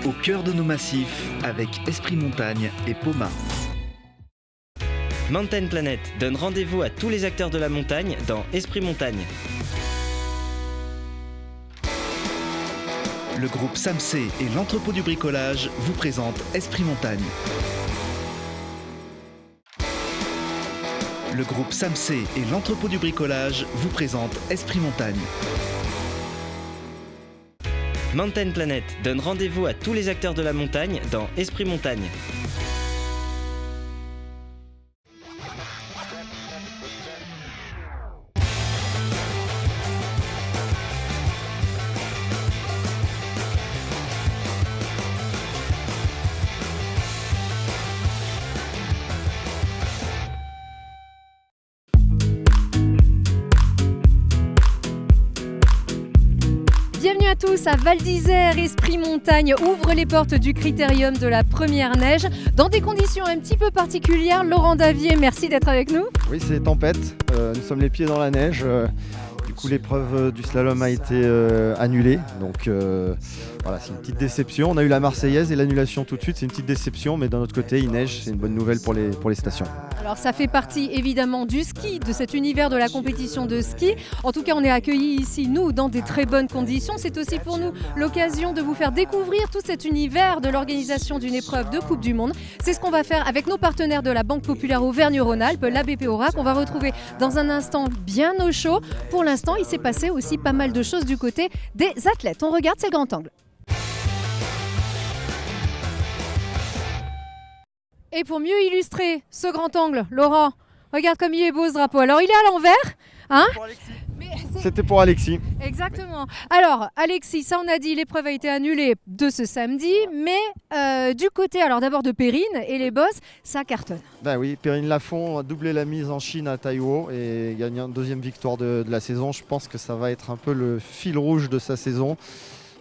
au cœur de nos massifs avec Esprit Montagne et Poma. Mountain Planet donne rendez-vous à tous les acteurs de la montagne dans Esprit Montagne. Le groupe Samsé et l'entrepôt du bricolage vous présentent Esprit Montagne. Le groupe Samsé et l'entrepôt du bricolage vous présentent Esprit Montagne. Mountain Planet donne rendez-vous à tous les acteurs de la montagne dans Esprit Montagne. Bienvenue à tous à Val d'Isère. Esprit Montagne ouvre les portes du critérium de la première neige dans des conditions un petit peu particulières. Laurent Davier, merci d'être avec nous. Oui, c'est tempête, nous sommes les pieds dans la neige. Du coup, l'épreuve du slalom a été annulée. Donc voilà, c'est une petite déception. On a eu la Marseillaise et l'annulation tout de suite. C'est une petite déception, mais d'un autre côté, il neige. C'est une bonne nouvelle pour les stations. Alors ça fait partie évidemment du ski, de cet univers de la compétition de ski. En tout cas, on est accueillis ici, nous, dans des très bonnes conditions. C'est aussi pour nous l'occasion de vous faire découvrir tout cet univers de l'organisation d'une épreuve de Coupe du Monde. C'est ce qu'on va faire avec nos partenaires de la Banque Populaire Auvergne-Rhône-Alpes, la BP Aura, qu'on va retrouver dans un instant bien au chaud. Pour l'instant, il s'est passé aussi pas mal de choses du côté des athlètes. On regarde, c'est le grand angle. Et pour mieux illustrer ce grand angle, Laurent, regarde comme il est beau ce drapeau. Alors il est à l'envers, hein ? C'était pour Alexis. Exactement. Alors Alexis, ça on a dit, l'épreuve a été annulée de ce samedi, mais du côté alors d'abord de Perrine et les boss, ça cartonne. Ben oui, Perrine Lafont a doublé la mise en Chine à Taïwo et gagné une deuxième victoire de la saison. Je pense que ça va être un peu le fil rouge de sa saison.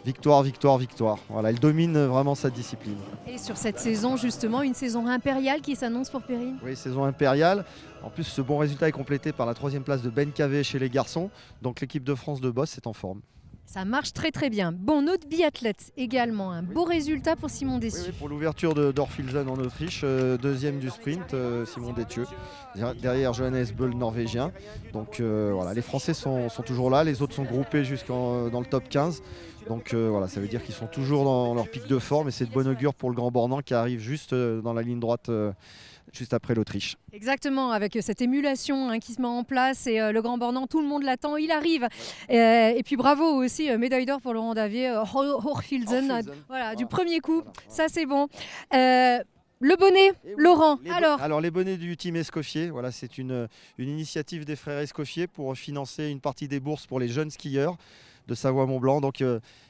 Victoire, victoire, victoire. Voilà, elle domine vraiment sa discipline. Et sur cette saison, justement, une saison impériale qui s'annonce pour Perrine. Oui, saison impériale. En plus, ce bon résultat est complété par la troisième place de Ben Cavé chez les garçons. Donc l'équipe de France de boss est en forme. Ça marche très très bien. Bon, notre biathlète également, un beau résultat pour Simon Dessieux. Oui, pour l'ouverture d'Orfilsen en Autriche, deuxième du sprint, Simon Dessieux. Derrière Johannes Böll, norvégien. Donc voilà, les Français sont toujours là, les autres sont groupés dans le top 15. Donc voilà, ça veut dire qu'ils sont toujours dans leur pic de forme et c'est de bon augure pour le Grand Bornand qui arrive juste dans la ligne droite. Juste après l'Autriche. Exactement, avec cette émulation qui se met en place et le Grand Bornand, tout le monde l'attend, il arrive. Et puis bravo aussi, médaille d'or pour Laurent Davier, Orfilsen, voilà, du premier coup, ça c'est bon. Le bonnet, oui, Laurent, alors les bonnets du team Escoffier, voilà, c'est une initiative des frères Escoffier pour financer une partie des bourses pour les jeunes skieurs de Savoie-Mont-Blanc. Donc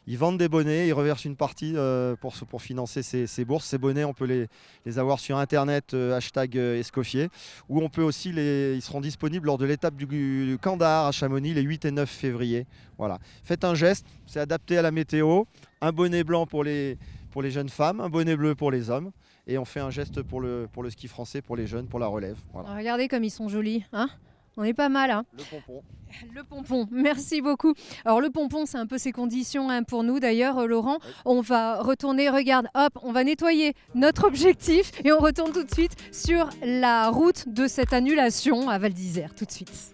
ils vendent des bonnets, ils reversent une partie pour financer ces bourses. Ces bonnets, on peut les avoir sur internet, hashtag Escoffier, ou on peut aussi ils seront disponibles lors de l'étape du Kandahar à Chamonix les 8 et 9 février. Voilà. Faites un geste, c'est adapté à la météo, un bonnet blanc pour les jeunes femmes, un bonnet bleu pour les hommes, et on fait un geste pour le ski français, pour les jeunes, pour la relève. Voilà. Regardez comme ils sont jolis, hein ? On est pas mal, hein. Le pompon. Le pompon, merci beaucoup. Alors le pompon, c'est un peu ses conditions pour nous d'ailleurs, Laurent. Oui. On va retourner, regarde, hop, on va nettoyer notre objectif et on retourne tout de suite sur la route de cette annulation à Val d'Isère, tout de suite.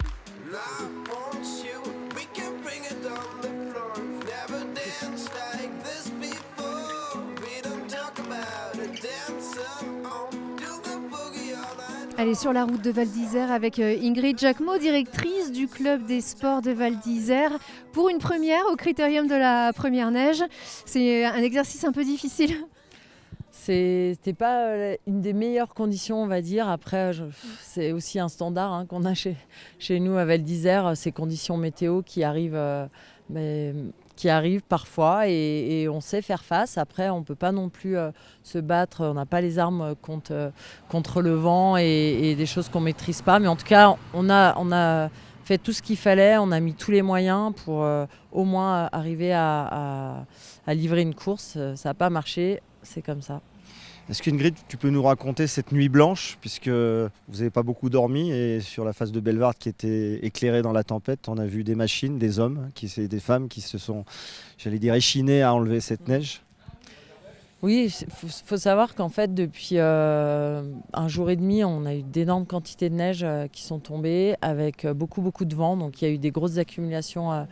Allez, sur la route de Val d'Isère avec Ingrid Jacquemot, directrice du club des sports de Val d'Isère. Pour une première au critérium de la première neige, c'est un exercice un peu difficile. C'était pas une des meilleures conditions, on va dire. Après, c'est aussi un standard qu'on a chez nous à Val d'Isère, ces conditions météo qui arrivent parfois et on sait faire face. Après, on ne peut pas non plus se battre, on n'a pas les armes contre le vent et des choses qu'on ne maîtrise pas. Mais en tout cas, on a fait tout ce qu'il fallait, on a mis tous les moyens pour au moins arriver à livrer une course. Ça n'a pas marché, c'est comme ça. Est-ce qu'Ingrid, tu peux nous raconter cette nuit blanche, puisque vous n'avez pas beaucoup dormi, et sur la face de Bellewaerde qui était éclairée dans la tempête, on a vu des machines, des hommes, des femmes qui se sont, j'allais dire, échinés à enlever cette neige. Oui, il faut savoir qu'en fait, depuis un jour et demi, on a eu d'énormes quantités de neige qui sont tombées avec beaucoup de vent. Donc il y a eu des grosses accumulations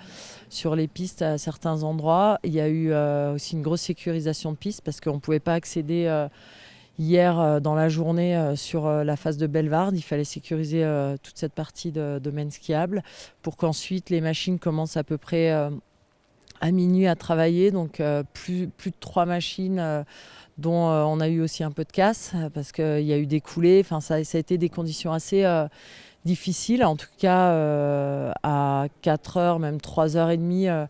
sur les pistes à certains endroits. Il y a eu aussi une grosse sécurisation de pistes parce qu'on ne pouvait pas accéder hier dans la journée sur la face de Bellewaerde. Il fallait sécuriser toute cette partie de domaine skiable pour qu'ensuite les machines commencent à peu près à minuit à travailler, donc plus de 3 machines dont on a eu aussi un peu de casse parce qu'il y a eu des coulées. Enfin, ça a été des conditions assez difficiles. En tout cas, à 4h, même 3h30,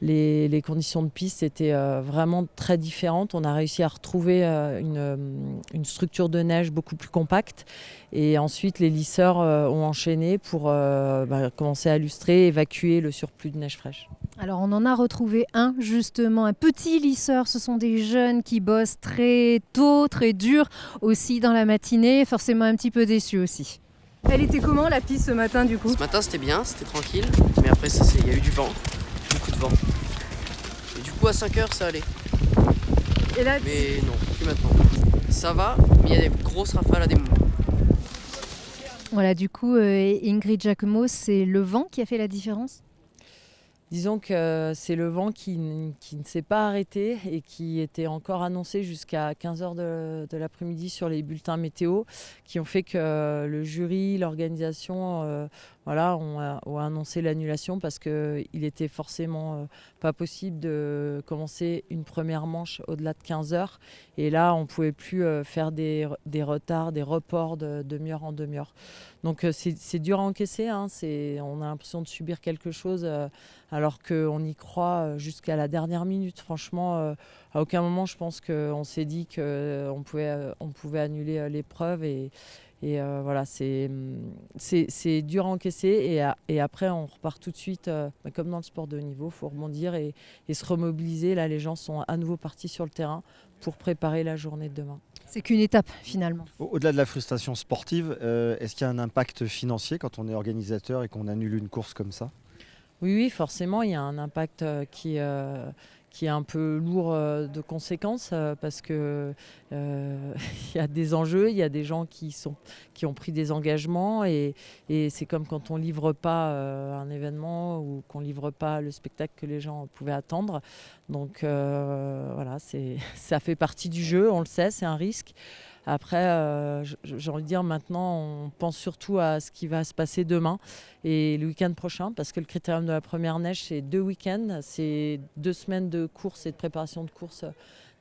les conditions de piste étaient vraiment très différentes. On a réussi à retrouver une structure de neige beaucoup plus compacte. Et ensuite, les lisseurs ont enchaîné pour commencer à lustrer, évacuer le surplus de neige fraîche. Alors on en a retrouvé un justement, un petit lisseur. Ce sont des jeunes qui bossent très tôt, très dur aussi dans la matinée, forcément un petit peu déçus aussi. Elle était comment la piste ce matin du coup ? Ce matin c'était bien, c'était tranquille, mais après il y a eu du vent, beaucoup de vent. Et du coup à 5h ça allait. Et là, mais non, plus maintenant. Ça va, mais il y a des grosses rafales à des moments. Voilà, du coup Ingrid Jacquemot, c'est le vent qui a fait la différence ? Disons que c'est le vent qui ne s'est pas arrêté et qui était encore annoncé jusqu'à 15h de l'après-midi sur les bulletins météo, qui ont fait que le jury, l'organisation ont annoncé l'annulation parce qu'il était forcément pas possible de commencer une première manche au-delà de 15h. Et là, on ne pouvait plus faire des retards, des reports de demi-heure en demi-heure. Donc c'est dur à encaisser, hein. On a l'impression de subir quelque chose alors qu'on y croit jusqu'à la dernière minute. Franchement, à aucun moment je pense qu'on s'est dit qu'on pouvait annuler l'épreuve. Et voilà, c'est dur à encaisser. Et après, on repart tout de suite, comme dans le sport de haut niveau, il faut rebondir et se remobiliser. Là, les gens sont à nouveau partis sur le terrain pour préparer la journée de demain. C'est qu'une étape finalement. Au-delà de la frustration sportive, est-ce qu'il y a un impact financier quand on est organisateur et qu'on annule une course comme ça ? Oui, forcément, il y a un impact qui est un peu lourd de conséquences parce que il y a des enjeux, il y a des gens qui ont pris des engagements et c'est comme quand on livre pas un événement ou qu'on livre pas le spectacle que les gens pouvaient attendre. Donc voilà, ça fait partie du jeu, on le sait, c'est un risque. Après, j'ai envie de dire maintenant, on pense surtout à ce qui va se passer demain et le week-end prochain, parce que le critérium de la première neige, c'est 2 week-ends, c'est 2 semaines de course et de préparation de course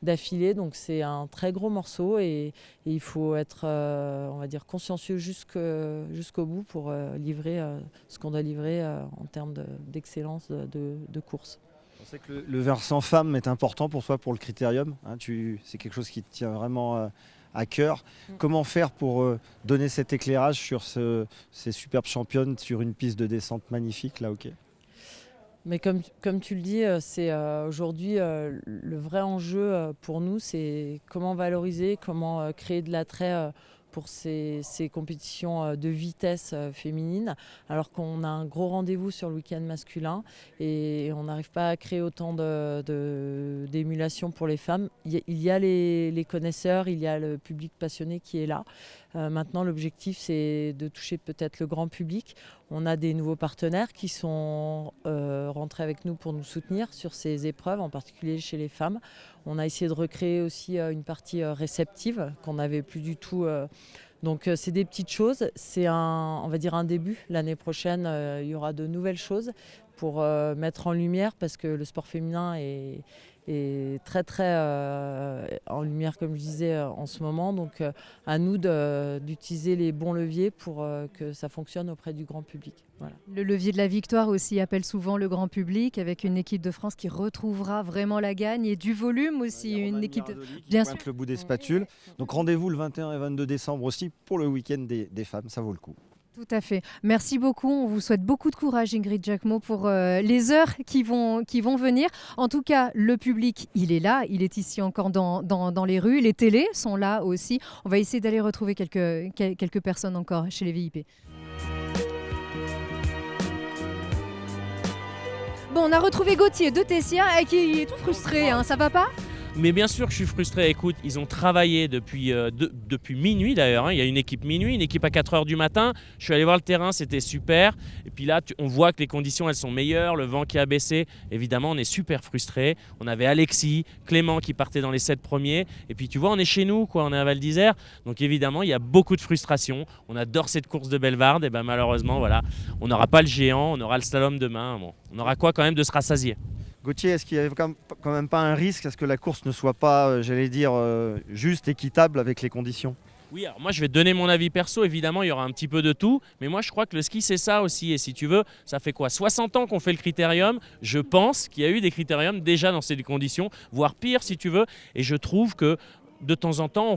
d'affilée, donc c'est un très gros morceau et il faut être, on va dire, consciencieux jusqu'au bout pour livrer ce qu'on doit livrer en termes d'excellence de course. On sait que le versant femme est important pour toi, pour le critérium, hein, c'est quelque chose qui te tient vraiment à cœur. Comment faire pour donner cet éclairage sur ces superbes championnes sur une piste de descente magnifique là, ok. Mais comme tu le dis, c'est aujourd'hui le vrai enjeu pour nous, c'est comment valoriser, comment créer de l'attrait pour ces compétitions de vitesse féminine, alors qu'on a un gros rendez-vous sur le week-end masculin et on n'arrive pas à créer autant d'émulation pour les femmes. Il y a les connaisseurs, il y a le public passionné qui est là. Maintenant, l'objectif, c'est de toucher peut-être le grand public. On a des nouveaux partenaires qui sont rentrés avec nous pour nous soutenir sur ces épreuves, en particulier chez les femmes. On a essayé de recréer aussi une partie réceptive qu'on n'avait plus du tout. Donc c'est des petites choses. C'est on va dire un début. L'année prochaine, il y aura de nouvelles choses pour mettre en lumière, parce que le sport féminin est très très en lumière, comme je disais, en ce moment. Donc à nous d'utiliser les bons leviers pour que ça fonctionne auprès du grand public. Voilà. Le levier de la victoire aussi appelle souvent le grand public, avec une équipe de France qui retrouvera vraiment la gagne et du volume aussi. Une équipe bien sûr, le bout des spatules. Donc rendez-vous le 21 et 22 décembre aussi pour le week-end des femmes, ça vaut le coup. Tout à fait. Merci beaucoup. On vous souhaite beaucoup de courage, Ingrid Jacquemot, pour les heures qui vont venir. En tout cas, le public, il est là. Il est ici encore dans les rues. Les télés sont là aussi. On va essayer d'aller retrouver quelques personnes encore chez les VIP. Bon, on a retrouvé Gauthier de Tessia qui est tout frustré. Hein. Ça va pas ? Mais bien sûr que je suis frustré. Écoute, ils ont travaillé depuis minuit d'ailleurs. Il y a une équipe minuit, une équipe à 4h du matin. Je suis allé voir le terrain, c'était super. Et puis là, on voit que les conditions, elles sont meilleures. Le vent qui a baissé. Évidemment, on est super frustré. On avait Alexis, Clément qui partaient dans les 7 premiers. Et puis tu vois, on est chez nous, quoi. On est à Val d'Isère. Donc évidemment, il y a beaucoup de frustration. On adore cette course de Bellevarde. Et ben malheureusement, voilà, on n'aura pas le géant. On aura le slalom demain. Bon, on aura quoi quand même de se rassasier. Gauthier, est-ce qu'il n'y avait quand même pas un risque à ce que la course ne soit pas, juste, équitable avec les conditions ? Oui, alors moi je vais te donner mon avis perso, évidemment il y aura un petit peu de tout, mais moi je crois que le ski c'est ça aussi, et si tu veux, ça fait quoi, 60 ans qu'on fait le critérium, je pense qu'il y a eu des critériums déjà dans ces conditions, voire pire si tu veux, et je trouve que de temps en temps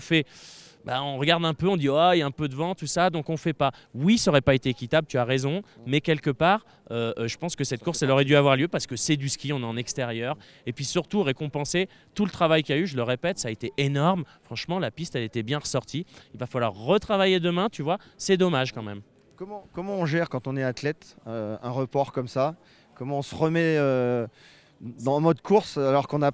on regarde un peu, on dit il y a un peu de vent, tout ça, donc on fait pas. Oui, ça aurait pas été équitable, tu as raison, mais quelque part, je pense que cette course, elle aurait dû avoir lieu parce que c'est du ski, on est en extérieur, et puis surtout récompenser tout le travail qu'il y a eu, je le répète, ça a été énorme. Franchement, la piste, elle était bien ressortie. Il va falloir retravailler demain, tu vois, c'est dommage quand même. Comment on gère quand on est athlète un report comme ça ? Comment on se remet en mode course alors qu'on a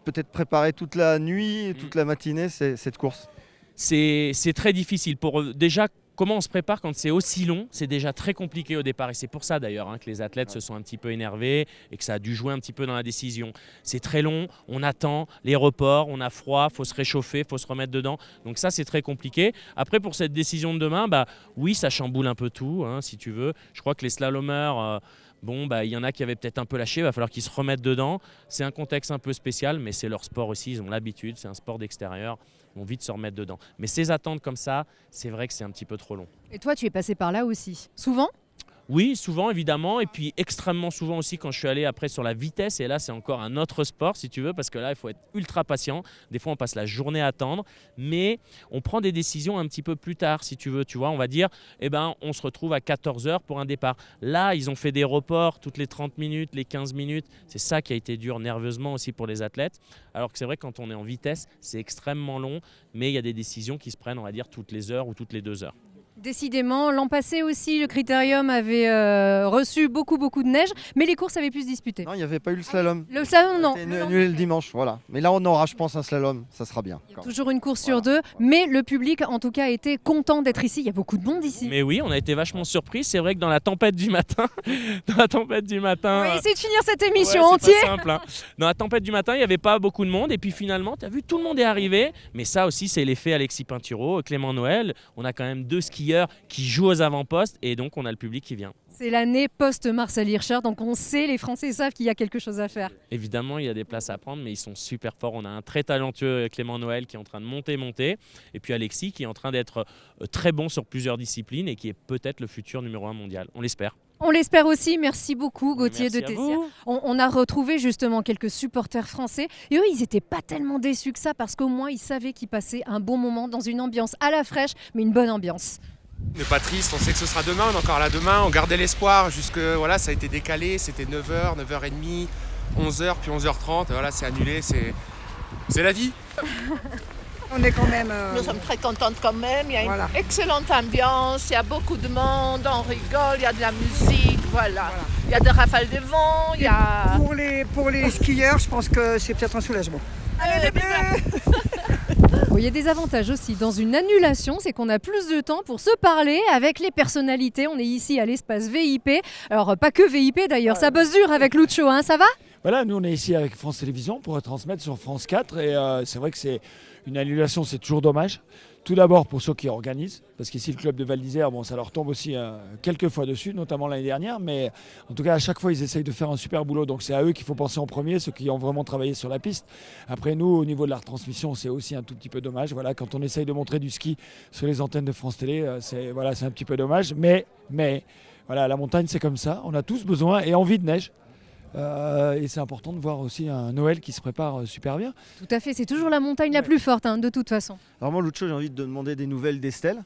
peut-être préparé toute la nuit, toute la matinée cette course ? C'est très difficile. Déjà, comment on se prépare quand c'est aussi long, c'est déjà très compliqué au départ. Et c'est pour ça d'ailleurs que les athlètes se sont un petit peu énervés et que ça a dû jouer un petit peu dans la décision. C'est très long, on attend les reports, on a froid, il faut se réchauffer, il faut se remettre dedans. Donc ça, c'est très compliqué. Après, pour cette décision de demain, oui, ça chamboule un peu tout, si tu veux. Je crois que les slalomers... il y en a qui avaient peut-être un peu lâché, il va falloir qu'ils se remettent dedans. C'est un contexte un peu spécial, mais c'est leur sport aussi, ils ont l'habitude, c'est un sport d'extérieur, ils vont vite se remettre dedans. Mais ces attentes comme ça, c'est vrai que c'est un petit peu trop long. Et toi, tu es passé par là aussi. Souvent ? Oui, souvent évidemment, et puis extrêmement souvent aussi quand je suis allé après sur la vitesse, et là c'est encore un autre sport si tu veux, parce que là il faut être ultra patient, des fois on passe la journée à attendre, mais on prend des décisions un petit peu plus tard si tu veux, tu vois, on va dire, on se retrouve à 14h pour un départ. Là ils ont fait des reports toutes les 30 minutes, les 15 minutes, c'est ça qui a été dur nerveusement aussi pour les athlètes, alors que c'est vrai que quand on est en vitesse, c'est extrêmement long, mais il y a des décisions qui se prennent, on va dire, toutes les heures ou toutes les 2 heures. Décidément, l'an passé aussi, le Critérium avait reçu beaucoup de neige, mais les courses avaient pu se disputer. Non, il n'y avait pas eu le slalom. Le slalom, non. C'était annulé le dimanche, voilà. Mais là, on aura, je pense, un slalom, ça sera bien. Il y a toujours une course sur deux, mais le public, en tout cas, était content d'être ici. Il y a beaucoup de monde ici. Mais oui, on a été vachement surpris. C'est vrai que dans la tempête du matin, On va essayer de finir cette émission c'est entière. pas simple, Dans la tempête du matin, il n'y avait pas beaucoup de monde. Et puis finalement, tu as vu, tout le monde est arrivé. Mais ça aussi, c'est l'effet Alexis Pinturo, Clément Noël. On a quand même 2 skieurs qui jouent aux avant-postes et donc on a le public qui vient. C'est l'année post-Marcel Hirscher, donc on sait, les Français savent qu'il y a quelque chose à faire. Évidemment, il y a des places à prendre, mais ils sont super forts. On a un très talentueux Clément Noël qui est en train de monter. Et puis Alexis qui est en train d'être très bon sur plusieurs disciplines et qui est peut-être le futur numéro 1 mondial. On l'espère. On l'espère aussi. Merci beaucoup Gauthier Merci de à Tessia. vous. On a retrouvé justement quelques supporters français et eux, ils n'étaient pas tellement déçus que ça parce qu'au moins, ils savaient qu'ils passaient un bon moment dans une ambiance à la fraîche, mais une bonne ambiance. On n'est pas triste, on sait que ce sera demain, on est encore là demain, on gardait l'espoir jusque, voilà, ça a été décalé, c'était 9h, 9h30, 11h, puis 11h30, voilà, c'est annulé, c'est la vie. On est quand même... Nous sommes très contentes quand même, il y a Voilà. une excellente ambiance, il y a beaucoup de monde, on rigole, il y a de la musique, voilà. Il y a des rafales de vent, il y a... Pour les skieurs, je pense que c'est peut-être un soulagement. Allez les bleus! Bon, il y a des avantages aussi dans une annulation, c'est qu'on a plus de temps pour se parler avec les personnalités. On est ici à l'espace VIP. Alors, pas que VIP d'ailleurs, ça bosse dur avec Lucho, hein, ça va ? Voilà, nous on est ici avec France Télévisions pour retransmettre sur France 4 et c'est vrai que c'est une annulation, c'est toujours dommage. Tout d'abord pour ceux qui organisent, parce qu'ici le club de Val d'Isère, ça leur tombe aussi quelques fois dessus, notamment l'année dernière, mais en tout cas à chaque fois ils essayent de faire un super boulot, donc c'est à eux qu'il faut penser en premier, ceux qui ont vraiment travaillé sur la piste. Après nous, au niveau de la retransmission, c'est aussi un tout petit peu dommage. Voilà, quand on essaye de montrer du ski sur les antennes de France Télé, c'est un petit peu dommage, mais voilà, la montagne c'est comme ça, on a tous besoin et envie de neige. Et c'est important de voir aussi un Noël qui se prépare super bien. Tout à fait, c'est toujours la montagne la plus forte, de toute façon. Alors moi, Lucho, j'ai envie de demander des nouvelles d'Estelle.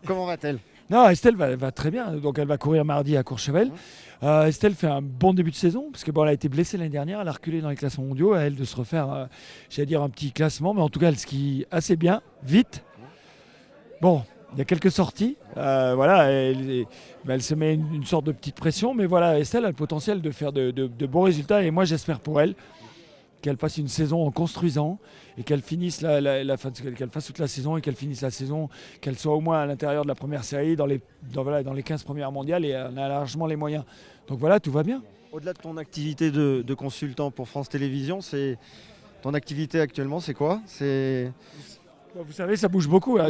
Comment va-t-elle ? Non, Estelle va très bien, donc elle va courir mardi à Courchevel. Estelle fait un bon début de saison, parce que elle a été blessée l'année dernière, elle a reculé dans les classements mondiaux, à elle de se refaire, un petit classement, mais en tout cas elle skie assez bien, vite. Bon, il y a quelques sorties, elle se met une sorte de petite pression, mais voilà, Estelle a le potentiel de faire de bons résultats et moi j'espère pour elle qu'elle passe une saison en construisant et qu'elle finisse qu'elle fasse toute la saison et qu'elle finisse la saison, qu'elle soit au moins à l'intérieur de la première série, dans les 15 premières mondiales, et on a largement les moyens. Donc voilà, tout va bien. Au-delà de ton activité de consultant pour France Télévisions, ton activité actuellement, c'est quoi ? Vous savez, ça bouge beaucoup. Hein.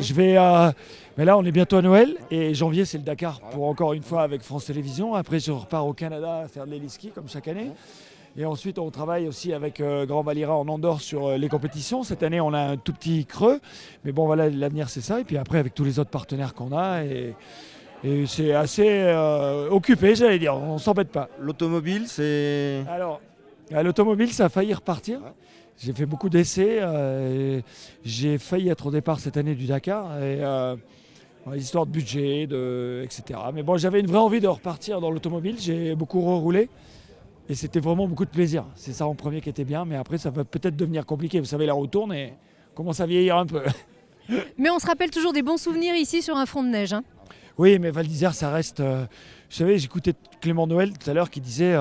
Mais là, on est bientôt à Noël et janvier, c'est le Dakar pour encore une fois avec France Télévisions. Après, je repars au Canada à faire de l'héliski comme chaque année. Et ensuite, on travaille aussi avec Grand Valira en Andorre sur les compétitions. Cette année, on a un tout petit creux. Mais bon, voilà, l'avenir, c'est ça. Et puis après, avec tous les autres partenaires qu'on a. Et c'est assez occupé, j'allais dire. On ne s'embête pas. L'automobile, c'est... Alors, l'automobile, ça a failli repartir. Ouais. J'ai fait beaucoup d'essais. J'ai failli être au départ cette année du Dakar. Histoire de budget, etc. Mais bon, j'avais une vraie envie de repartir dans l'automobile. J'ai beaucoup reroulé. Et c'était vraiment beaucoup de plaisir. C'est ça en premier qui était bien, mais après ça va peut-être devenir compliqué. Vous savez, la roue tourne et commence à vieillir un peu. Mais on se rappelle toujours des bons souvenirs ici sur un front de neige. Hein. Oui, mais Val d'Isère, ça reste... Vous savez, j'écoutais Clément Noël tout à l'heure qui disait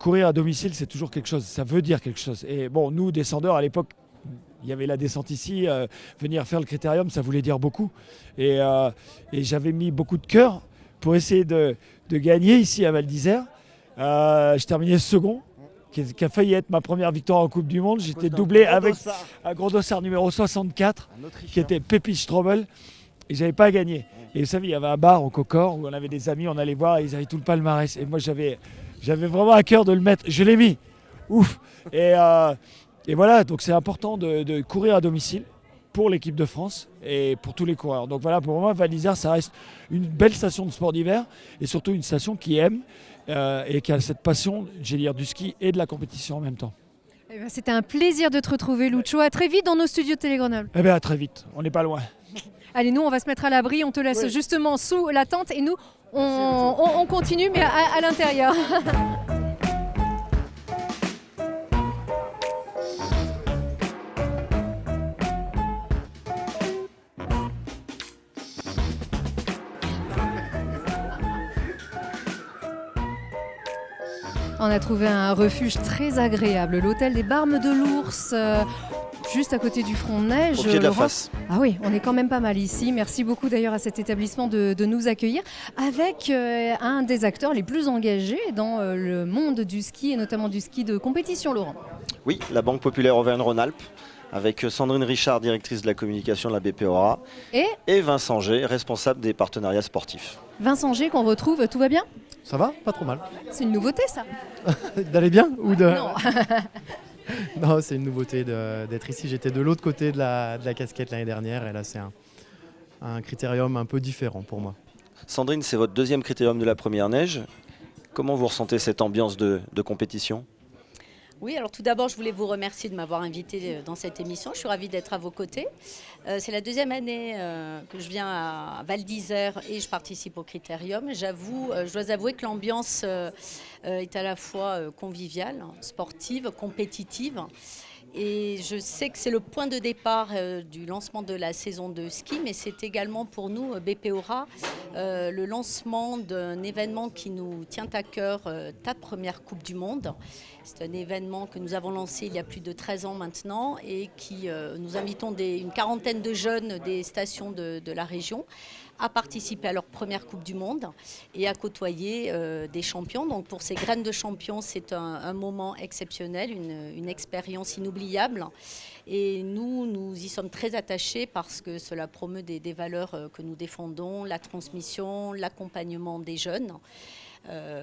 courir à domicile, c'est toujours quelque chose, ça veut dire quelque chose. Et bon, nous, descendeurs, à l'époque, il y avait la descente ici, venir faire le critérium, ça voulait dire beaucoup. Et j'avais mis beaucoup de cœur pour essayer de gagner ici à Val d'Isère. Je terminais second, qui a failli être ma première victoire en Coupe du Monde. J'étais doublé avec un gros dossard numéro 64, qui était Pépi Strobel, et j'avais pas gagné. Et vous savez, il y avait un bar au Cocor où on avait des amis, on allait voir, et ils avaient tout le palmarès. Et moi, j'avais vraiment à cœur de le mettre. Je l'ai mis. Ouf. Et voilà, donc c'est important de courir à domicile pour l'équipe de France et pour tous les coureurs. Donc voilà, pour moi, Val d'Isère, ça reste une belle station de sport d'hiver et surtout une station qui aime et qui a cette passion, j'allais dire, du ski et de la compétition en même temps. Eh ben, c'était un plaisir de te retrouver, Lucho. À très vite dans nos studios de Télé Grenoble. Eh bien, à très vite. On n'est pas loin. Allez, nous, on va se mettre à l'abri. On te laisse justement sous la tente et nous, on continue, mais à l'intérieur. On a trouvé un refuge très agréable, l'hôtel des Barmes de l'Ours, juste à côté du front de neige. Au pied de la face. Ah oui, on est quand même pas mal ici. Merci beaucoup d'ailleurs à cet établissement de nous accueillir avec un des acteurs les plus engagés dans le monde du ski et notamment du ski de compétition, Laurent. Oui, la Banque Populaire Auvergne-Rhône-Alpes, avec Sandrine Richard, directrice de la communication de la BPORA, et Vincent G, responsable des partenariats sportifs. Vincent G, qu'on retrouve, tout va bien ? Ça va ? Pas trop mal. C'est une nouveauté, ça ? D'aller bien ou de... Non. Non, c'est une nouveauté d'être ici. J'étais de l'autre côté de la casquette l'année dernière et là, c'est un critérium un peu différent pour moi. Sandrine, c'est votre deuxième critérium de la première neige. Comment vous ressentez cette ambiance de compétition ? Oui, alors tout d'abord, je voulais vous remercier de m'avoir invité dans cette émission. Je suis ravie d'être à vos côtés. C'est la deuxième année que je viens à Val d'Isère et je participe au Critérium. Je dois avouer que l'ambiance est à la fois conviviale, sportive, compétitive. Et je sais que c'est le point de départ du lancement de la saison de ski, mais c'est également pour nous, BPORA, le lancement d'un événement qui nous tient à cœur, ta première Coupe du Monde. C'est un événement que nous avons lancé il y a plus de 13 ans maintenant et qui nous invitons une quarantaine de jeunes des stations de la région à participer à leur première Coupe du Monde et à côtoyer des champions. Donc pour ces graines de champions, c'est un moment exceptionnel, une expérience inoubliable. Et nous y sommes très attachés parce que cela promeut des valeurs que nous défendons, la transmission, l'accompagnement des jeunes.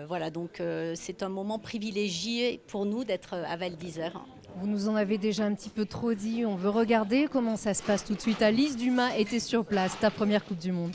Voilà, donc c'est un moment privilégié pour nous d'être à Val d'Isère. Vous nous en avez déjà un petit peu trop dit. On veut regarder comment ça se passe tout de suite. Alice Dumas était sur place, ta première Coupe du Monde.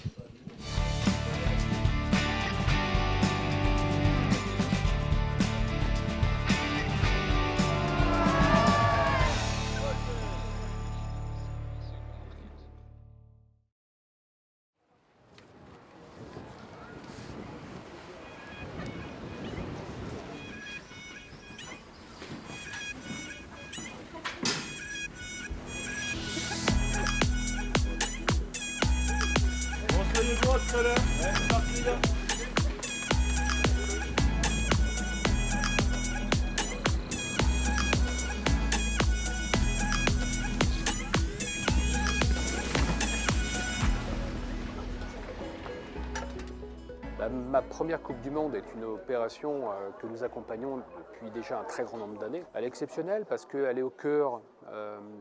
Ma première Coupe du Monde est une opération que nous accompagnons depuis déjà un très grand nombre d'années. Elle est exceptionnelle parce qu'elle est au cœur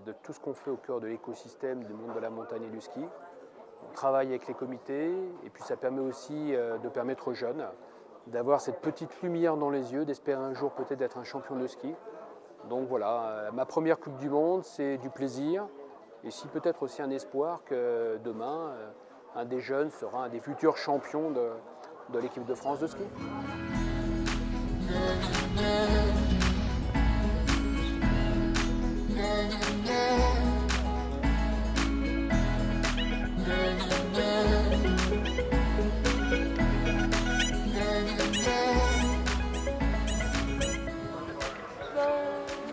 de tout ce qu'on fait au cœur de l'écosystème du monde de la montagne et du ski. On travaille avec les comités et puis ça permet aussi de permettre aux jeunes d'avoir cette petite lumière dans les yeux, d'espérer un jour peut-être être un champion de ski. Donc voilà, ma première Coupe du Monde, c'est du plaisir et si peut-être aussi un espoir que demain, un des jeunes sera un des futurs champions de l'équipe de France de ski.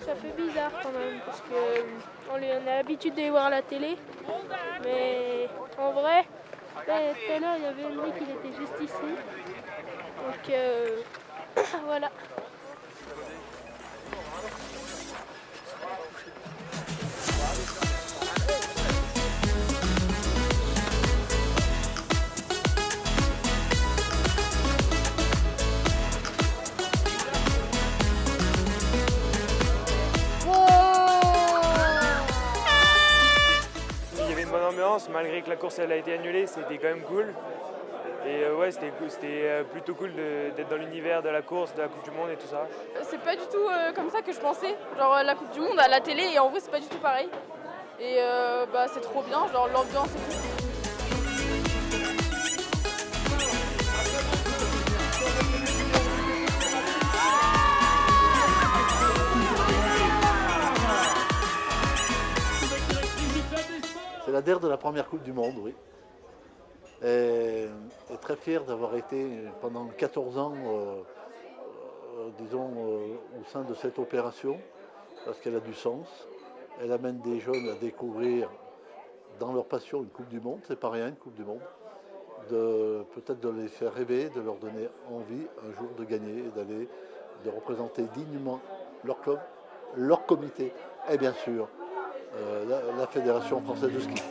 Ça fait bizarre quand même parce qu'on a l'habitude de les voir à la télé, mais en vrai, tout à l'heure il y avait Henrik, il était juste ici, donc voilà. Malgré que la course elle a été annulée, c'était quand même cool. Et ouais, c'était plutôt cool d'être dans l'univers de la course, de la Coupe du Monde et tout ça. C'est pas du tout comme ça que je pensais. Genre la Coupe du Monde à la télé et en vrai c'est pas du tout pareil. Et c'est trop bien, genre l'ambiance et tout. C'est la DER de la première Coupe du Monde, oui. Et très fier d'avoir été pendant 14 ans, au sein de cette opération, parce qu'elle a du sens. Elle amène des jeunes à découvrir dans leur passion une Coupe du Monde, c'est pas rien une Coupe du Monde, peut-être de les faire rêver, de leur donner envie un jour de gagner et de représenter dignement leur club, leur comité et bien sûr la Fédération française de ski.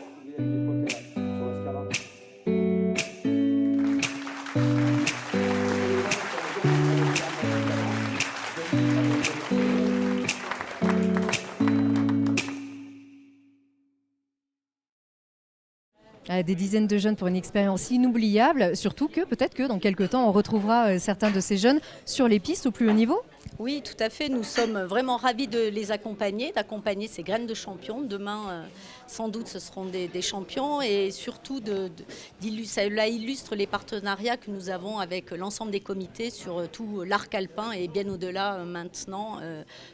Des dizaines de jeunes pour une expérience inoubliable, surtout que peut-être que dans quelques temps on retrouvera certains de ces jeunes sur les pistes au plus haut niveau. Oui, tout à fait. Nous sommes vraiment ravis de les accompagner, d'accompagner ces graines de champions. Demain, sans doute, ce seront des champions et surtout, cela illustre les partenariats que nous avons avec l'ensemble des comités sur tout l'arc alpin et bien au-delà maintenant,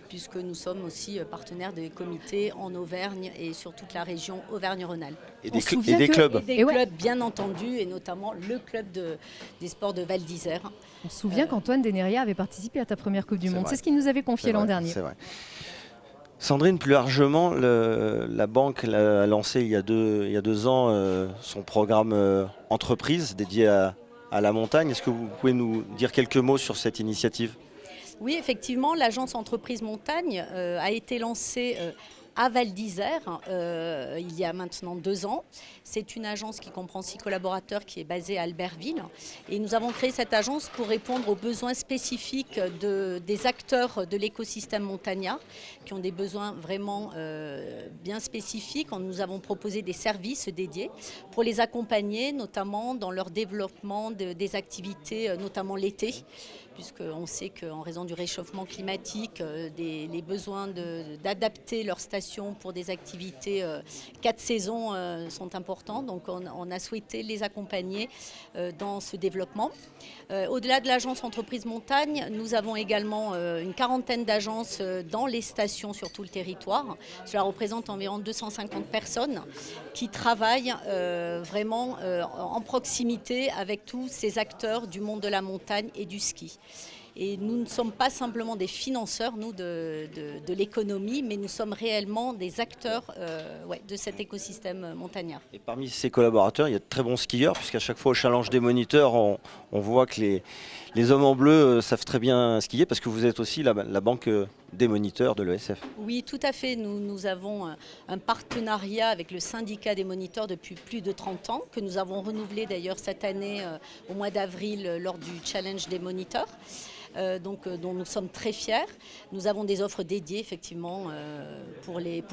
puisque nous sommes aussi partenaires des comités en Auvergne et sur toute la région Auvergne-Rhône-Alpes. Et des clubs. Et des clubs, bien entendu, et notamment le club des sports de Val d'Isère. On se souvient qu'Antoine Deneria avait participé à ta première Coupe du Monde. C'est ce qu'il nous avait confié l'an dernier. C'est vrai. Sandrine, plus largement, la banque a lancé il y a 2 ans son programme entreprise dédié à la montagne. Est-ce que vous pouvez nous dire quelques mots sur cette initiative ? Oui, effectivement, l'agence entreprise montagne a été lancée à Val d'Isère il y a maintenant 2 ans. C'est une agence qui comprend 6 collaborateurs qui est basée à Albertville. Et nous avons créé cette agence pour répondre aux besoins spécifiques des acteurs de l'écosystème montagnard qui ont des besoins vraiment bien spécifiques. Nous avons proposé des services dédiés pour les accompagner, notamment dans leur développement des activités, notamment l'été, puisqu'on sait qu'en raison du réchauffement climatique, les besoins d'adapter leur station pour des activités 4 saisons sont importants. Donc on a souhaité les accompagner dans ce développement. Au-delà de l'agence entreprise montagne, nous avons également une quarantaine d'agences dans les stations sur tout le territoire. Cela représente environ 250 personnes qui travaillent vraiment en proximité avec tous ces acteurs du monde de la montagne et du ski. Et nous ne sommes pas simplement des financeurs, nous, de l'économie, mais nous sommes réellement des acteurs de cet écosystème montagnard. Et parmi ces collaborateurs, il y a de très bons skieurs, puisqu'à chaque fois au challenge des moniteurs, on voit que les hommes en bleu savent très bien skier, parce que vous êtes aussi la banque des moniteurs de l'ESF. Oui, tout à fait. Nous avons un partenariat avec le syndicat des moniteurs depuis plus de 30 ans, que nous avons renouvelé d'ailleurs cette année au mois d'avril lors du challenge des moniteurs. Dont nous sommes très fiers. Nous avons des offres dédiées effectivement pour les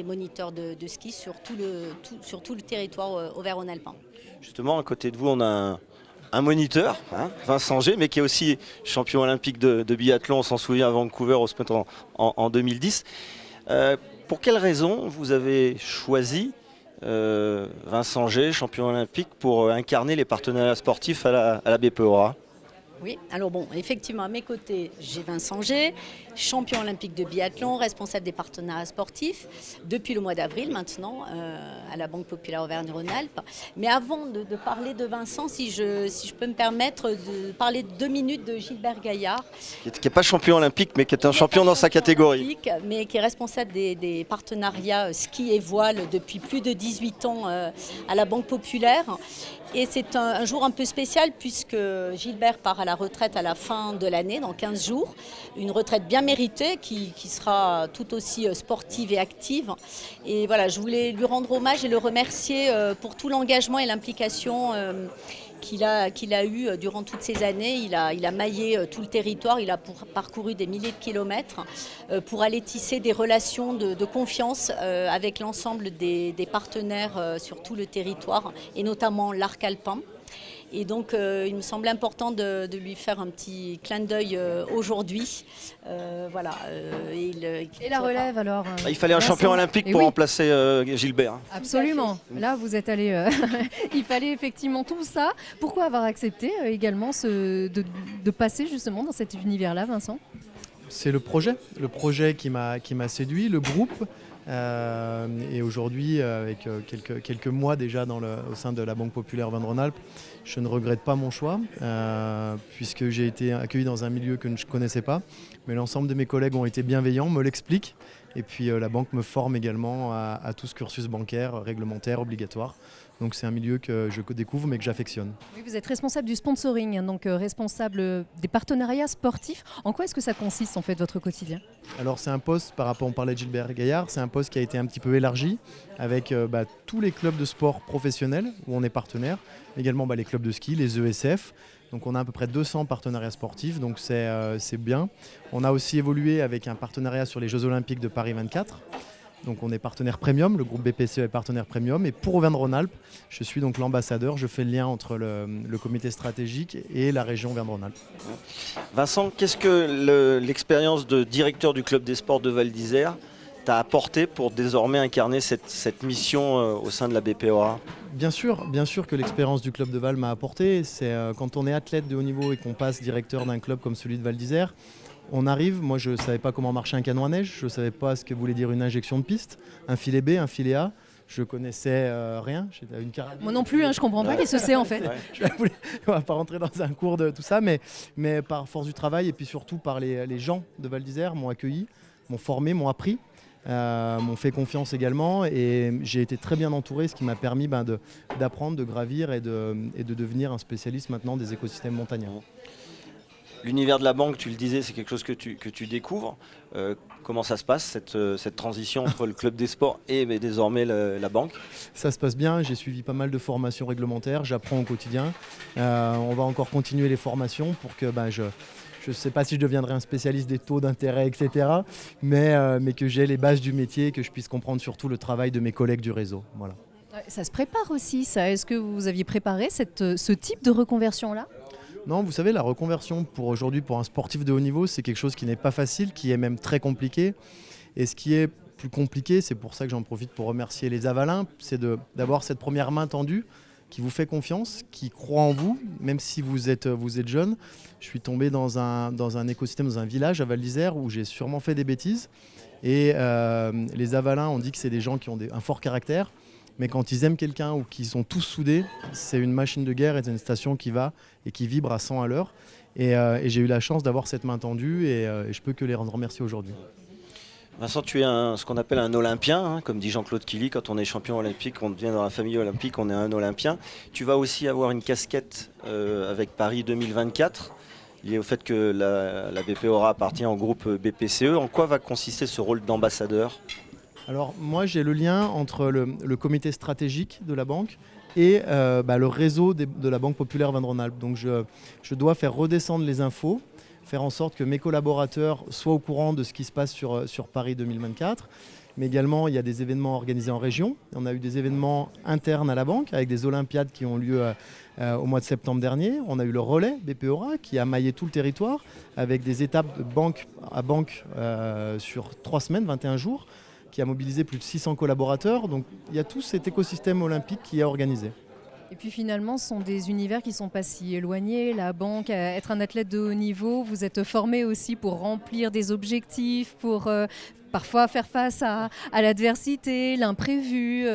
moniteurs de ski sur tout le territoire auvergne-rhône-alpin. Justement, à côté de vous, on a un moniteur, Vincent G, mais qui est aussi champion olympique de biathlon, on s'en souvient, à Vancouver au sprint en 2010. Pour quelles raisons vous avez choisi Vincent G, champion olympique, pour incarner les partenariats sportifs à la BPOA? Oui, alors bon, effectivement, à mes côtés, j'ai Vincent G, champion olympique de biathlon, responsable des partenariats sportifs, depuis le mois d'avril maintenant, à la Banque Populaire Auvergne-Rhône-Alpes. Mais avant de parler de Vincent, si je peux me permettre de parler 2 minutes de Gilbert Gaillard. Qui n'est pas champion olympique, mais qui est un champion dans sa catégorie. Mais qui est responsable des partenariats ski et voile depuis plus de 18 ans à la Banque Populaire. Et c'est un jour un peu spécial puisque Gilbert part à la retraite à la fin de l'année, dans 15 jours. Une retraite bien méritée qui sera tout aussi sportive et active. Et voilà, je voulais lui rendre hommage et le remercier pour tout l'engagement et l'implication qu'il a eu durant toutes ces années. Il a maillé tout le territoire, il a parcouru des milliers de kilomètres pour aller tisser des relations de confiance avec l'ensemble des partenaires sur tout le territoire et notamment l'arc alpin. Et donc, il me semble important de lui faire un petit clin d'œil aujourd'hui. Voilà. Et la relève alors Il fallait un champion olympique pour remplacer Gilbert. Absolument. Là, vous êtes allé. Il fallait effectivement tout ça. Pourquoi avoir accepté également de passer justement dans cet univers-là, Vincent ? C'est le projet qui m'a séduit, le groupe. Et aujourd'hui, avec quelques mois déjà au sein de la Banque Populaire Auvergne-Rhône-Alpes, je ne regrette pas mon choix, puisque j'ai été accueilli dans un milieu que je ne connaissais pas. Mais l'ensemble de mes collègues ont été bienveillants, me l'expliquent. Et puis la banque me forme également à tout ce cursus bancaire, réglementaire, obligatoire. Donc c'est un milieu que je découvre mais que j'affectionne. Oui, vous êtes responsable du sponsoring, donc responsable des partenariats sportifs. En quoi est-ce que ça consiste en fait votre quotidien ? Alors c'est un poste, par rapport, on parlait de Gilbert Gaillard, c'est un poste qui a été un petit peu élargi avec tous les clubs de sport professionnels où on est partenaire, également les clubs de ski, les ESF. Donc on a à peu près 200 partenariats sportifs, donc c'est bien. On a aussi évolué avec un partenariat sur les Jeux Olympiques de Paris 24. Donc on est partenaire premium, le groupe BPCE est partenaire premium. Et pour Auvergne-Rhône-Alpes, je suis donc l'ambassadeur, je fais le lien entre le comité stratégique et la région Auvergne-Rhône-Alpes. Vincent, qu'est-ce que l'expérience de directeur du club des sports de Val d'Isère t'a apporté pour désormais incarner cette mission au sein de la BPOA ? Bien sûr que l'expérience du club de Val m'a apporté. C'est quand on est athlète de haut niveau et qu'on passe directeur d'un club comme celui de Val d'Isère, on arrive, moi je ne savais pas comment marchait un canon à neige, je ne savais pas ce que voulait dire une injection de piste, un filet B, un filet A, je connaissais rien, j'étais une carabine. Moi non plus, je ne comprends pas qu'est-ce que c'est en fait. On ne va pas rentrer dans un cours de tout ça, mais par force du travail et puis surtout par les gens de Val d'Isère m'ont accueilli, m'ont formé, m'ont appris. M'ont fait confiance également et j'ai été très bien entouré, ce qui m'a permis d'apprendre, de gravir et de devenir un spécialiste maintenant des écosystèmes montagnards. L'univers de la banque, tu le disais, c'est quelque chose que tu découvres. Comment ça se passe, cette transition entre le club des sports et désormais la banque ? Ça se passe bien, j'ai suivi pas mal de formations réglementaires, j'apprends au quotidien. On va encore continuer les formations pour que je ne sais pas si je deviendrai un spécialiste des taux d'intérêt, etc. Mais que j'ai les bases du métier, que je puisse comprendre surtout le travail de mes collègues du réseau. Voilà. Ça se prépare aussi, ça. Est-ce que vous aviez préparé ce type de reconversion-là ? Non, vous savez, la reconversion pour un sportif de haut niveau, c'est quelque chose qui n'est pas facile, qui est même très compliqué. Et ce qui est plus compliqué, c'est pour ça que j'en profite pour remercier les Avalins, c'est d'avoir cette première main tendue qui vous fait confiance, qui croit en vous, même si vous êtes jeune. Je suis tombé dans un écosystème, dans un village à Val d'Isère où j'ai sûrement fait des bêtises. Et les Avalins, on dit que c'est des gens qui ont un fort caractère. Mais quand ils aiment quelqu'un ou qu'ils sont tous soudés, c'est une machine de guerre et c'est une station qui va et qui vibre à 100 à l'heure. Et j'ai eu la chance d'avoir cette main tendue et je peux que les rendre remercier aujourd'hui. Vincent, tu es ce qu'on appelle un Olympien, comme dit Jean-Claude Killy. Quand on est champion olympique, on devient dans la famille olympique, on est un Olympien. Tu vas aussi avoir une casquette avec Paris 2024. lié au fait que la BPORA appartient au groupe BPCE. En quoi va consister ce rôle d'ambassadeur ? Alors moi j'ai le lien entre le comité stratégique de la banque et le réseau de la Banque Populaire Vin-de-Rhône-Alpes. Donc je dois faire redescendre les infos, faire en sorte que mes collaborateurs soient au courant de ce qui se passe sur Paris 2024. Mais également, il y a des événements organisés en région. On a eu des événements internes à la banque avec des Olympiades qui ont lieu au mois de septembre dernier. On a eu le relais BPORA qui a maillé tout le territoire avec des étapes de banque à banque sur 3 semaines, 21 jours, qui a mobilisé plus de 600 collaborateurs. Donc il y a tout cet écosystème olympique qui est organisé. Et puis finalement, ce sont des univers qui ne sont pas si éloignés. La banque, être un athlète de haut niveau, vous êtes formé aussi pour remplir des objectifs, pour parfois faire face à l'adversité, l'imprévu.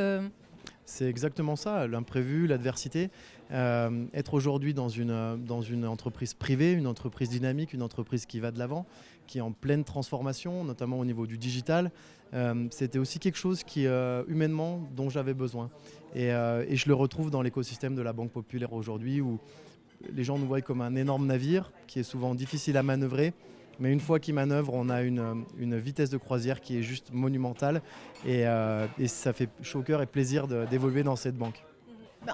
C'est exactement ça, l'imprévu, l'adversité. Être aujourd'hui dans une entreprise privée, une entreprise dynamique, une entreprise qui va de l'avant, qui est en pleine transformation, notamment au niveau du digital, c'était aussi quelque chose qui, humainement, dont j'avais besoin. Et je le retrouve dans l'écosystème de la Banque Populaire aujourd'hui, où les gens nous voient comme un énorme navire qui est souvent difficile à manœuvrer. Mais une fois qu'il manœuvre, on a une vitesse de croisière qui est juste monumentale. Et ça fait chaud au cœur et plaisir d'évoluer dans cette banque.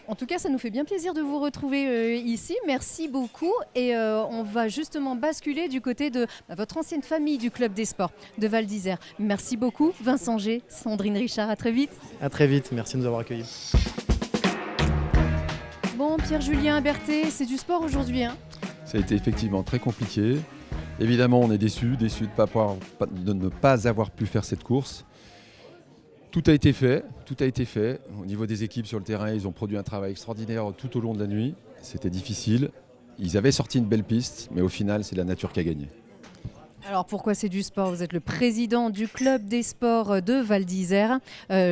En tout cas, ça nous fait bien plaisir de vous retrouver ici. Merci beaucoup. Et on va justement basculer du côté de votre ancienne famille du Club des Sports de Val d'Isère. Merci beaucoup, Vincent G, Sandrine Richard. À très vite. À très vite. Merci de nous avoir accueillis. Bon, Pierre-Julien Berthet, c'est du sport aujourd'hui, hein ? Ça a été effectivement très compliqué. Évidemment, on est déçus de ne pas avoir pu faire cette course. Tout a été fait. Au niveau des équipes sur le terrain, ils ont produit un travail extraordinaire tout au long de la nuit. C'était difficile. Ils avaient sorti une belle piste, mais au final, c'est la nature qui a gagné. Alors pourquoi c'est du sport ? Vous êtes le président du Club des Sports de Val d'Isère.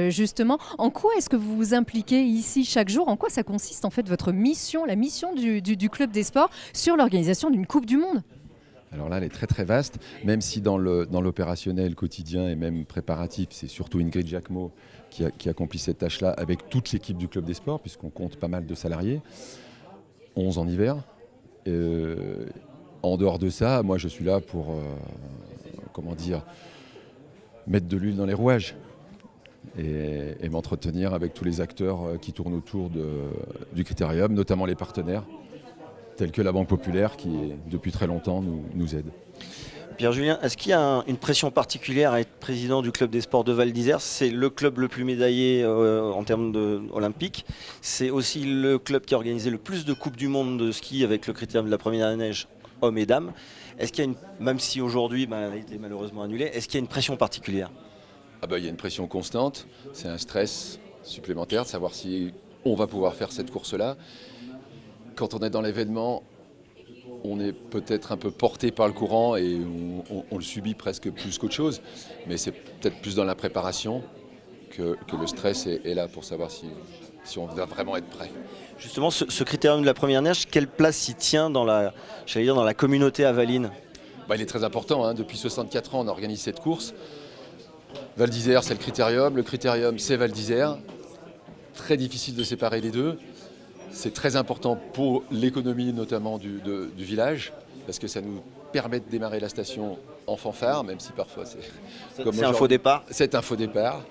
Justement, en quoi est-ce que vous vous impliquez ici chaque jour ? En quoi ça consiste en fait votre mission, la mission du Club des Sports sur l'organisation d'une Coupe du Monde ? Alors là, elle est très très vaste, même si dans l'opérationnel quotidien et même préparatif, c'est surtout Ingrid Jacquemot qui accomplit cette tâche-là avec toute l'équipe du Club des Sports, puisqu'on compte pas mal de salariés, 11 en hiver. En dehors de ça, moi je suis là pour mettre de l'huile dans les rouages et m'entretenir avec tous les acteurs qui tournent autour du Critérium, notamment les partenaires, tels que la Banque Populaire qui, depuis très longtemps, nous aide. Pierre-Julien, est-ce qu'il y a une pression particulière à être président du Club des Sports de Val d'Isère ? C'est le club le plus médaillé en termes olympiques. C'est aussi le club qui a organisé le plus de Coupes du Monde de ski avec le Critérium de la Première Neige, hommes et dames. Est-ce qu'il y a même si aujourd'hui elle a été malheureusement annulée, est-ce qu'il y a une pression particulière ? Il y a une pression constante, c'est un stress supplémentaire de savoir si on va pouvoir faire cette course-là. Quand on est dans l'événement, on est peut-être un peu porté par le courant et on le subit presque plus qu'autre chose. Mais c'est peut-être plus dans la préparation que le stress est là pour savoir si on va vraiment être prêt. Justement, ce Critérium de la Première Neige, quelle place il tient dans la communauté avaline ? Il est très important. Hein. Depuis 64 ans, on organise cette course. Val d'Isère, c'est le Critérium, c'est Val d'Isère. Très difficile de séparer les deux. C'est très important pour l'économie notamment du village, parce que ça nous permet de démarrer la station en fanfare, même si parfois c'est un faux départ. C'est un faux départ,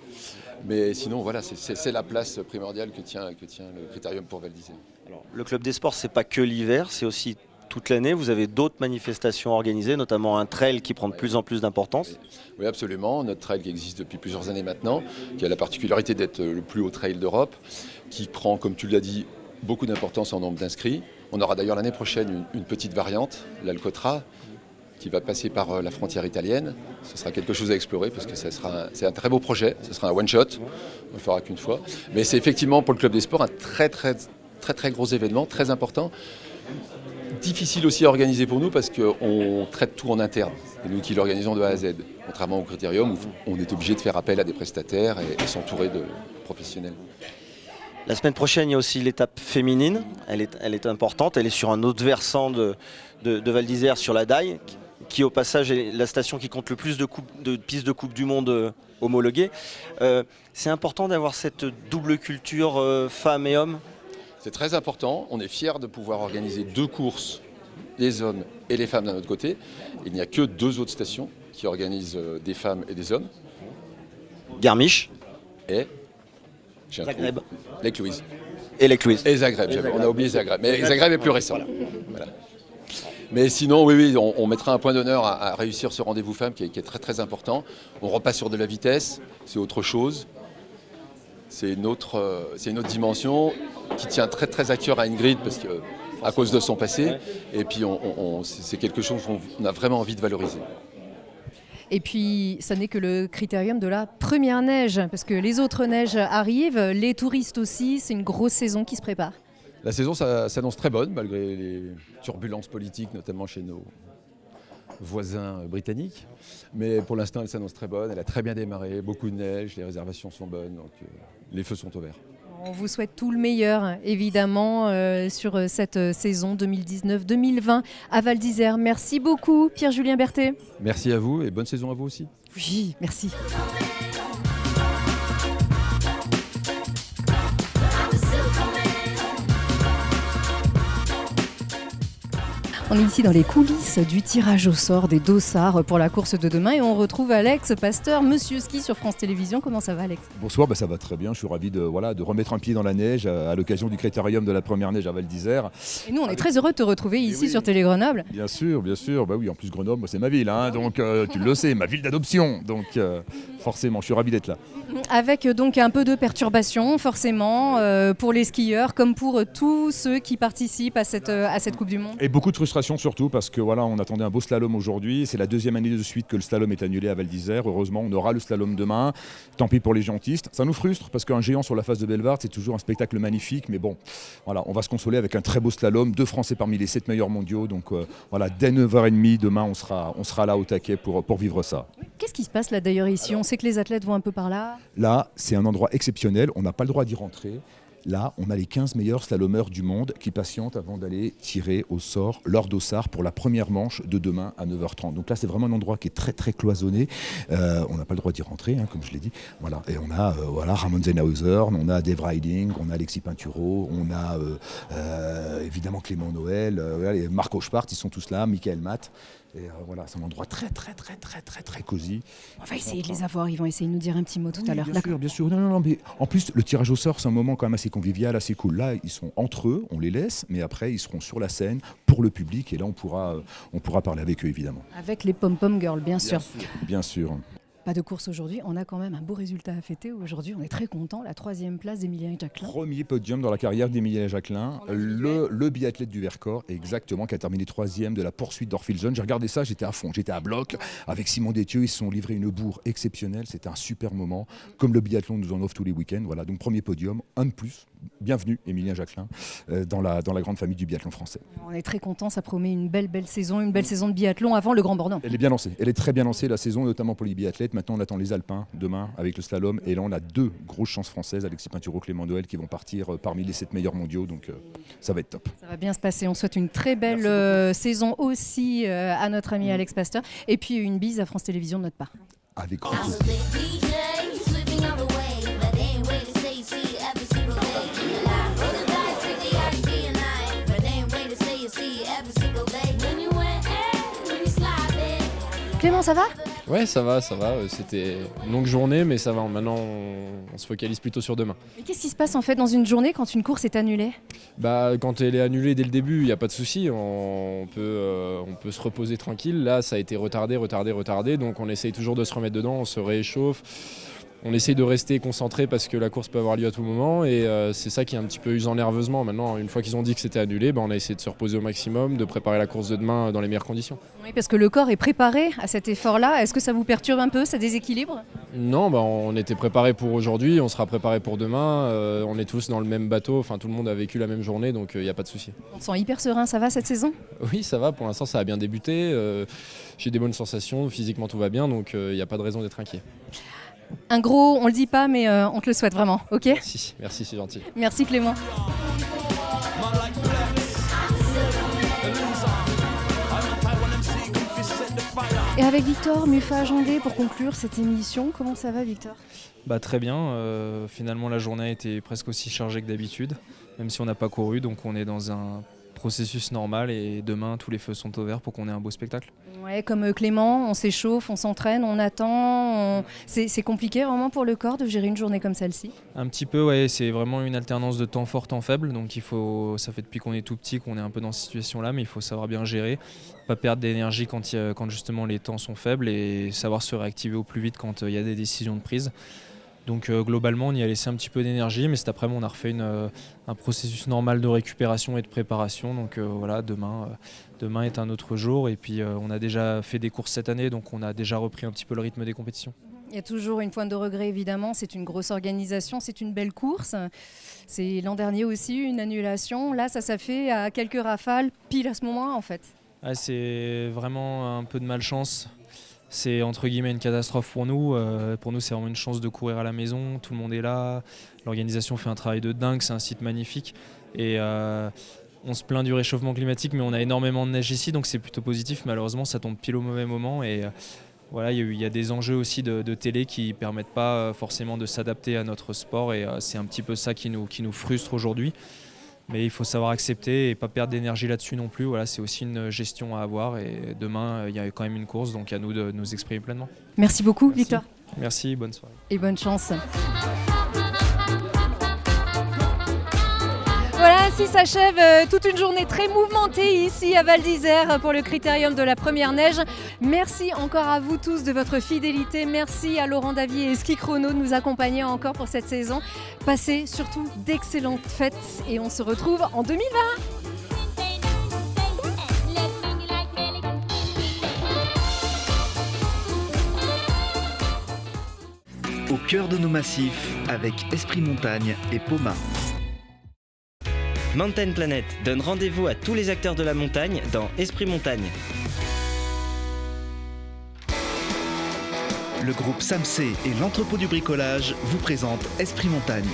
mais sinon voilà, c'est la place primordiale que tient le Critérium pour Val d'Isère. Alors, le Club des Sports, c'est pas que l'hiver, c'est aussi toute l'année. Vous avez d'autres manifestations organisées, notamment un trail qui prend de plus en plus d'importance. Oui, absolument. Notre trail qui existe depuis plusieurs années maintenant, qui a la particularité d'être le plus haut trail d'Europe, qui prend, comme tu l'as dit, beaucoup d'importance en nombre d'inscrits. On aura d'ailleurs l'année prochaine une petite variante, l'Alcotra, qui va passer par la frontière italienne. Ce sera quelque chose à explorer parce que c'est un très beau projet. Ce sera un one-shot, on ne le fera qu'une fois. Mais c'est effectivement pour le Club des Sports un très très très très gros événement, très important. Difficile aussi à organiser pour nous parce qu'on traite tout en interne. C'est nous qui l'organisons de A à Z. Contrairement au Critérium où on est obligé de faire appel à des prestataires et s'entourer de professionnels. La semaine prochaine, il y a aussi l'étape féminine. Elle est importante. Elle est sur un autre versant de Val d'Isère, sur la Daille, qui au passage est la station qui compte le plus de pistes de Coupe du Monde homologuées. C'est important d'avoir cette double culture femmes et hommes. C'est très important. On est fiers de pouvoir organiser 2 courses, les hommes et les femmes d'un autre côté. Il n'y a que 2 autres stations qui organisent des femmes et des hommes. Garmisch et Zagreb. Lake Louise. Et Lake Louise. Et Zagreb, on a oublié Zagreb. Mais Zagreb est plus récent. Voilà. Mais sinon, oui, on mettra un point d'honneur à réussir ce rendez-vous femmes qui est très très important. On repasse sur de la vitesse, c'est autre chose. C'est une autre dimension qui tient très très à cœur à Ingrid parce que, à cause de son passé. Et puis c'est quelque chose qu'on a vraiment envie de valoriser. Et puis, ça n'est que le critérium de la première neige, parce que les autres neiges arrivent, les touristes aussi, c'est une grosse saison qui se prépare. La saison s'annonce très bonne, malgré les turbulences politiques, notamment chez nos voisins britanniques. Mais pour l'instant, elle s'annonce très bonne, elle a très bien démarré, beaucoup de neige, les réservations sont bonnes, donc les feux sont ouverts. On vous souhaite tout le meilleur, évidemment, sur cette saison 2019-2020 à Val d'Isère. Merci beaucoup, Pierre-Julien Berthet. Merci à vous et bonne saison à vous aussi. Oui, merci. On est ici dans les coulisses du tirage au sort des dossards pour la course de demain et on retrouve Alex Pasteur, Monsieur Ski sur France Télévisions. Comment ça va, Alex ? Bonsoir, ça va très bien. Je suis ravi de remettre un pied dans la neige à l'occasion du critérium de la première neige à Val d'Isère. Et nous, on est très heureux de te retrouver ici sur Télé Grenoble. Bien sûr. Bah oui, en plus Grenoble, moi, c'est ma ville, hein, donc tu le sais, ma ville d'adoption. Donc forcément, je suis ravi d'être là. Avec donc un peu de perturbation, forcément, pour les skieurs comme pour tous ceux qui participent à cette Coupe du Monde. Et beaucoup de frustration surtout parce que on attendait un beau slalom aujourd'hui. C'est la deuxième année de suite que le slalom est annulé à Val d'Isère. Heureusement, on aura le slalom demain. Tant pis pour les géantistes. Ça nous frustre parce qu'un géant sur la face de Bellewaerde, c'est toujours un spectacle magnifique. Mais bon, on va se consoler avec un très beau slalom. 2 Français parmi les 7 meilleurs mondiaux. Donc dès 9h30 demain, on sera là au taquet pour vivre ça. Qu'est-ce qui se passe là d'ailleurs ici ? On sait que les athlètes vont un peu par là. Là, c'est un endroit exceptionnel. On n'a pas le droit d'y rentrer. Là, on a les 15 meilleurs slalomeurs du monde qui patientent avant d'aller tirer au sort leur dossard pour la première manche de demain à 9h30. Donc là, c'est vraiment un endroit qui est très très cloisonné. On n'a pas le droit d'y rentrer, comme je l'ai dit. Voilà. Et on a Ramon Zenhauser, on a Dave Riding, on a Alexis Pinturo, on a évidemment Clément Noël, et Marco Schwartz, ils sont tous là, Michael Matt. Et c'est un endroit très très très très très très cosy. On va essayer de les avoir, ils vont essayer de nous dire un petit mot tout à l'heure. Bien sûr. Non, mais en plus, le tirage au sort, c'est un moment quand même assez convivial, assez cool. Là, ils sont entre eux, on les laisse, mais après, ils seront sur la scène pour le public et là, on pourra parler avec eux, évidemment. Avec les pom-pom girls, bien sûr. Bien sûr. Pas de course aujourd'hui, on a quand même un beau résultat à fêter aujourd'hui, on est très content, la 3e place d'Emilien Jacquelin. Premier podium dans la carrière d'Emilien Jacquelin, le biathlète du Vercors, exactement, qui a terminé 3e de la poursuite d'Orphiljon. J'ai regardé ça, j'étais à fond, j'étais à bloc avec Simon Détieux, ils se sont livrés une bourre exceptionnelle, c'était un super moment, comme le biathlon nous en offre tous les week-ends. Voilà, donc premier podium, un de plus. Bienvenue Emilien Jacquelin dans la grande famille du biathlon français. On est très content, ça promet une belle saison, une belle saison de biathlon avant le Grand Bornand. Elle est bien lancée, elle est très bien lancée la saison, notamment pour les biathlètes. Maintenant on attend les Alpins demain avec le slalom et là on a 2 grosses chances françaises, Alexis Pinturo, Clément Noël qui vont partir parmi les 7 meilleurs mondiaux, donc ça va être top. Ça va bien se passer, on souhaite une très belle saison aussi à notre ami Alex Pasteur et puis une bise à France Télévisions de notre part. Avec grand plaisir. Clément, ça va ? Ouais, ça va. C'était une longue journée, mais ça va. Maintenant, on se focalise plutôt sur demain. Et qu'est-ce qui se passe en fait dans une journée quand une course est annulée ? Quand elle est annulée dès le début, il n'y a pas de souci. On peut se reposer tranquille. Là, ça a été retardé. Donc, on essaye toujours de se remettre dedans. On se réchauffe. On essaye de rester concentré parce que la course peut avoir lieu à tout moment et c'est ça qui est un petit peu usant nerveusement. Maintenant, une fois qu'ils ont dit que c'était annulé, on a essayé de se reposer au maximum, de préparer la course de demain dans les meilleures conditions. Oui, parce que le corps est préparé à cet effort-là. Est-ce que ça vous perturbe un peu, ça déséquilibre ? Non, on était préparé pour aujourd'hui, on sera préparé pour demain. On est tous dans le même bateau, tout le monde a vécu la même journée, donc il n'y a pas de souci. On te sent hyper serein, ça va cette saison ? Oui, ça va, pour l'instant ça a bien débuté. J'ai des bonnes sensations, physiquement tout va bien, donc il n'y a pas de raison d'être inquiet. Un gros, on le dit pas, mais on te le souhaite vraiment, ok ? Merci, c'est gentil. Merci Clément. Et avec Victor Muffat-Agendé pour conclure cette émission, comment ça va Victor ? Très bien, finalement la journée a été presque aussi chargée que d'habitude, même si on n'a pas couru, donc on est dans un processus normal et demain tous les feux sont au vert pour qu'on ait un beau spectacle. Ouais, comme Clément, on s'échauffe, on s'entraîne, on attend. C'est compliqué vraiment pour le corps de gérer une journée comme celle-ci? Un petit peu, ouais, c'est vraiment une alternance de temps fort, temps faible. Donc ça fait depuis qu'on est tout petit qu'on est un peu dans cette situation-là, mais il faut savoir bien gérer, pas perdre d'énergie quand justement les temps sont faibles et savoir se réactiver au plus vite quand il y a des décisions de prise. Donc globalement, on y a laissé un petit peu d'énergie, mais cet après-midi, on a refait un processus normal de récupération et de préparation. Donc voilà, demain est un autre jour. Et puis on a déjà fait des courses cette année, donc on a déjà repris un petit peu le rythme des compétitions. Il y a toujours une pointe de regret, évidemment. C'est une grosse organisation, c'est une belle course. C'est l'an dernier aussi une annulation. Là, ça fait à quelques rafales, pile à ce moment-là, en fait. Ah, c'est vraiment un peu de malchance. C'est entre guillemets une catastrophe pour nous. Pour nous, c'est vraiment une chance de courir à la maison. Tout le monde est là. L'organisation fait un travail de dingue. C'est un site magnifique. Et on se plaint du réchauffement climatique, mais on a énormément de neige ici, donc c'est plutôt positif. Malheureusement, ça tombe pile au mauvais moment. Et voilà, il y a des enjeux aussi de télé qui ne permettent pas forcément de s'adapter à notre sport. Et c'est un petit peu ça qui nous frustre aujourd'hui. Mais il faut savoir accepter et pas perdre d'énergie là-dessus non plus. Voilà, c'est aussi une gestion à avoir. Et demain, il y a quand même une course, donc à nous de nous exprimer pleinement. Merci beaucoup, Merci. Victor. Merci, bonne soirée. Et bonne chance. Voilà, ainsi s'achève toute une journée très mouvementée ici à Val d'Isère pour le critérium de la première neige. Merci encore à vous tous de votre fidélité. Merci à Laurent Davier et Ski Chrono de nous accompagner encore pour cette saison. Passez surtout d'excellentes fêtes et on se retrouve en 2020. Au cœur de nos massifs avec Esprit Montagne et Poma. Mountain Planet donne rendez-vous à tous les acteurs de la montagne dans Esprit Montagne. Le groupe Samsé et l'entrepôt du bricolage vous présentent Esprit Montagne.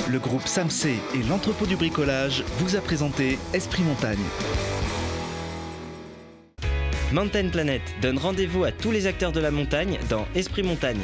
Le groupe Samsé et l'entrepôt du bricolage vous a présenté Esprit Montagne. Mountain Planet donne rendez-vous à tous les acteurs de la montagne dans Esprit Montagne.